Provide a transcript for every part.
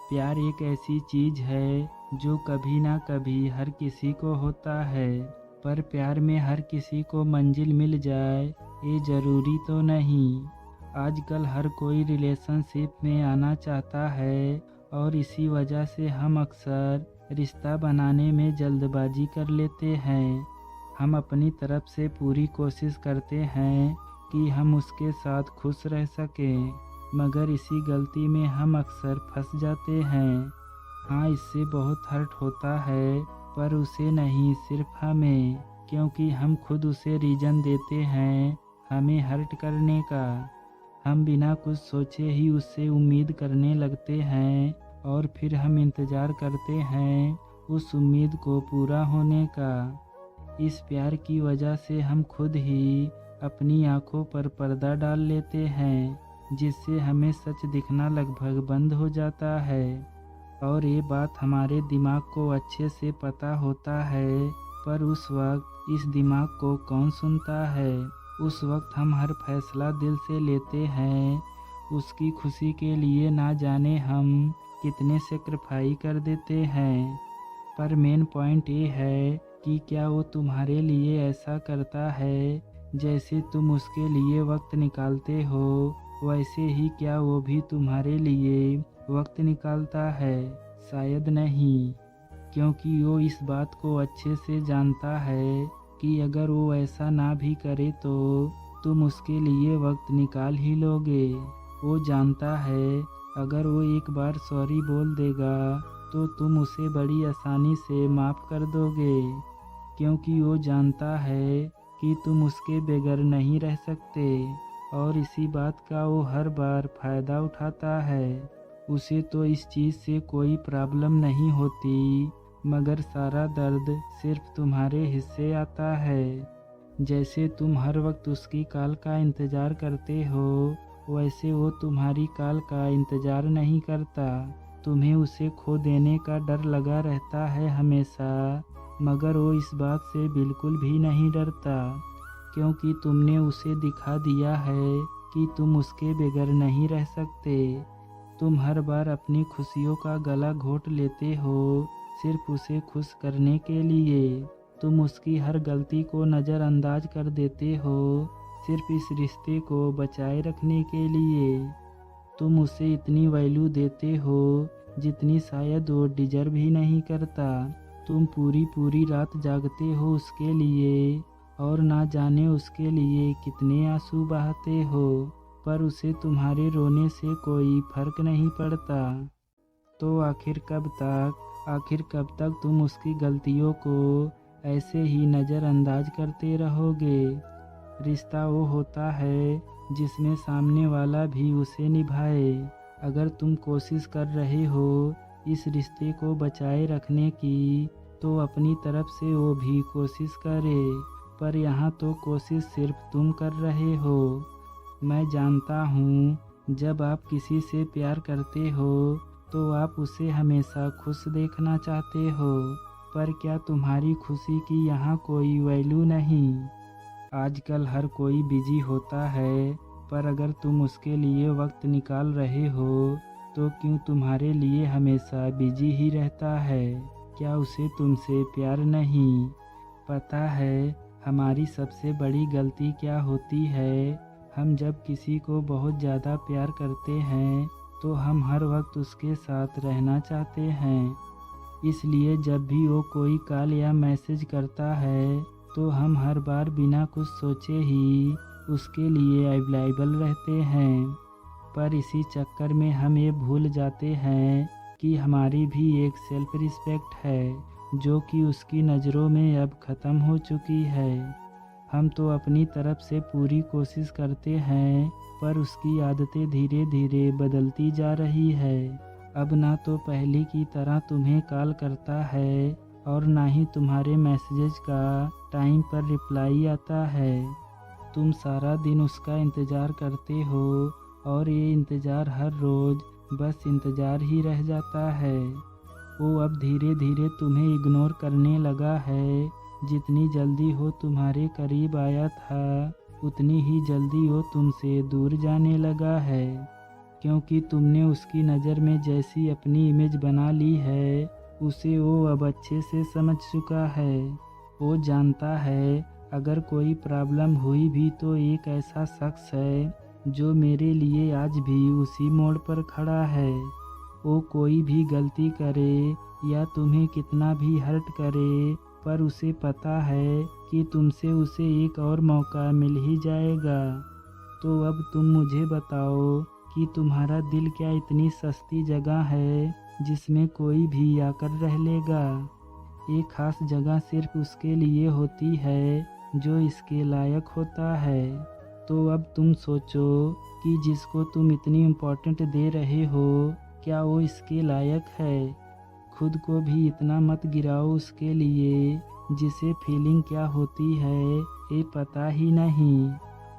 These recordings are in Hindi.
प्यार एक ऐसी चीज़ है जो कभी ना कभी हर किसी को होता है, पर प्यार में हर किसी को मंजिल मिल जाए ये ज़रूरी तो नहीं। आजकल हर कोई रिलेशनशिप में आना चाहता है और इसी वजह से हम अक्सर रिश्ता बनाने में जल्दबाजी कर लेते हैं। हम अपनी तरफ से पूरी कोशिश करते हैं कि हम उसके साथ खुश रह सकें, मगर इसी गलती में हम अक्सर फंस जाते हैं। हाँ, इससे बहुत हर्ट होता है, पर उसे नहीं, सिर्फ हमें, क्योंकि हम खुद उसे रीज़न देते हैं हमें हर्ट करने का। हम बिना कुछ सोचे ही उससे उम्मीद करने लगते हैं और फिर हम इंतज़ार करते हैं उस उम्मीद को पूरा होने का। इस प्यार की वजह से हम खुद ही अपनी आँखों पर पर्दा डाल लेते हैं, जिससे हमें सच दिखना लगभग बंद हो जाता है। और ये बात हमारे दिमाग को अच्छे से पता होता है, पर उस वक्त इस दिमाग को कौन सुनता है। उस वक्त हम हर फैसला दिल से लेते हैं, उसकी खुशी के लिए ना जाने हम कितने सेक्रीफाई कर देते हैं। पर मेन पॉइंट ये है कि क्या वो तुम्हारे लिए ऐसा करता है जैसे तुम उसके लिए वक्त निकालते हो, वैसे ही क्या वो भी तुम्हारे लिए वक्त निकालता है? शायद नहीं, क्योंकि वो इस बात को अच्छे से जानता है कि अगर वो ऐसा ना भी करे तो तुम उसके लिए वक्त निकाल ही लोगे। वो जानता है अगर वो एक बार सॉरी बोल देगा तो तुम उसे बड़ी आसानी से माफ़ कर दोगे, क्योंकि वो जानता है कि तुम उसके बगैर नहीं रह सकते। और इसी बात का वो हर बार फ़ायदा उठाता है। उसे तो इस चीज़ से कोई प्रॉब्लम नहीं होती, मगर सारा दर्द सिर्फ तुम्हारे हिस्से आता है। जैसे तुम हर वक्त उसकी कॉल का इंतज़ार करते हो, वैसे वो तुम्हारी कॉल का इंतज़ार नहीं करता। तुम्हें उसे खो देने का डर लगा रहता है हमेशा, मगर वो इस बात से बिल्कुल भी नहीं डरता, क्योंकि तुमने उसे दिखा दिया है कि तुम उसके बगैर नहीं रह सकते। तुम हर बार अपनी खुशियों का गला घोंट लेते हो सिर्फ उसे खुश करने के लिए। तुम उसकी हर गलती को नज़रअंदाज कर देते हो सिर्फ इस रिश्ते को बचाए रखने के लिए। तुम उसे इतनी वैल्यू देते हो जितनी शायद वो डिजर्व ही नहीं करता। तुम पूरी रात जागते हो उसके लिए और ना जाने उसके लिए कितने आंसू बहाते हो, पर उसे तुम्हारे रोने से कोई फर्क नहीं पड़ता। तो आखिर कब तक तुम उसकी गलतियों को ऐसे ही नज़रअंदाज करते रहोगे? रिश्ता वो होता है जिसमें सामने वाला भी उसे निभाए। अगर तुम कोशिश कर रहे हो इस रिश्ते को बचाए रखने की, तो अपनी तरफ से वो भी कोशिश करे। पर यहाँ तो कोशिश सिर्फ तुम कर रहे हो। मैं जानता हूँ, जब आप किसी से प्यार करते हो तो आप उसे हमेशा खुश देखना चाहते हो, पर क्या तुम्हारी खुशी की यहाँ कोई वैल्यू नहीं? आजकल हर कोई बिजी होता है, पर अगर तुम उसके लिए वक्त निकाल रहे हो तो क्यों तुम्हारे लिए हमेशा बिजी ही रहता है? क्या उसे तुमसे प्यार नहीं? पता है हमारी सबसे बड़ी गलती क्या होती है? हम जब किसी को बहुत ज़्यादा प्यार करते हैं तो हम हर वक्त उसके साथ रहना चाहते हैं। इसलिए जब भी वो कोई कॉल या मैसेज करता है तो हम हर बार बिना कुछ सोचे ही उसके लिए अवेलेबल रहते हैं। पर इसी चक्कर में हम ये भूल जाते हैं कि हमारी भी एक सेल्फ रिस्पेक्ट है, जो कि उसकी नज़रों में अब ख़त्म हो चुकी है। हम तो अपनी तरफ से पूरी कोशिश करते हैं, पर उसकी आदतें धीरे धीरे बदलती जा रही है। अब ना तो पहले की तरह तुम्हें कॉल करता है और ना ही तुम्हारे मैसेजेस का टाइम पर रिप्लाई आता है। तुम सारा दिन उसका इंतज़ार करते हो और ये इंतज़ार हर रोज़ बस इंतज़ार ही रह जाता है। वो अब धीरे धीरे तुम्हें इग्नोर करने लगा है। जितनी जल्दी वो तुम्हारे करीब आया था, उतनी ही जल्दी वो तुमसे दूर जाने लगा है। क्योंकि तुमने उसकी नज़र में जैसी अपनी इमेज बना ली है, उसे वो अब अच्छे से समझ चुका है। वो जानता है अगर कोई प्रॉब्लम हुई भी तो एक ऐसा शख्स है जो मेरे लिए आज भी उसी मोड़ पर खड़ा है। वो कोई भी गलती करे या तुम्हें कितना भी हर्ट करे, पर उसे पता है कि तुमसे उसे एक और मौका मिल ही जाएगा। तो अब तुम मुझे बताओ कि तुम्हारा दिल क्या इतनी सस्ती जगह है जिसमें कोई भी आकर रह लेगा। एक खास जगह सिर्फ उसके लिए होती है जो इसके लायक होता है। तो अब तुम सोचो कि जिसको तुम इतनी इम्पोर्टेंट दे रहे हो, क्या वो इसके लायक है। खुद को भी इतना मत गिराओ उसके लिए जिसे फीलिंग क्या होती है ये पता ही नहीं।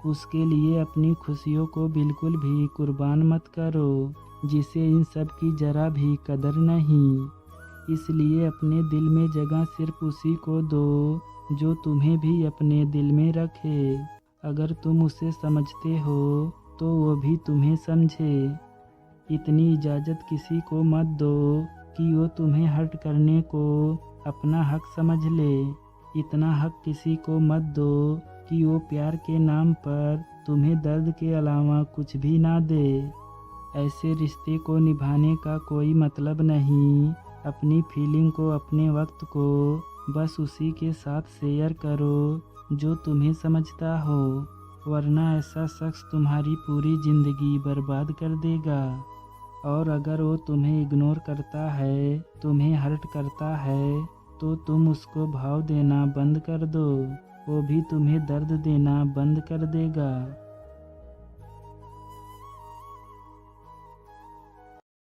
उसके लिए अपनी खुशियों को बिल्कुल भी कुर्बान मत करो जिसे इन सब की जरा भी कदर नहीं। इसलिए अपने दिल में जगह सिर्फ उसी को दो जो तुम्हें भी अपने दिल में रखे। अगर तुम उसे समझते हो तो वो भी तुम्हें समझे। इतनी इजाज़त किसी को मत दो कि वो तुम्हें हर्ट करने को अपना हक समझ ले। इतना हक किसी को मत दो कि वो प्यार के नाम पर तुम्हें दर्द के अलावा कुछ भी ना दे। ऐसे रिश्ते को निभाने का कोई मतलब नहीं। अपनी फीलिंग को, अपने वक्त को बस उसी के साथ शेयर करो जो तुम्हें समझता हो, वरना ऐसा शख्स तुम्हारी पूरी ज़िंदगी बर्बाद कर देगा। और अगर वो तुम्हें इग्नोर करता है, तुम्हें हर्ट करता है, तो तुम उसको भाव देना बंद कर दो। वो भी तुम्हें दर्द देना बंद कर देगा।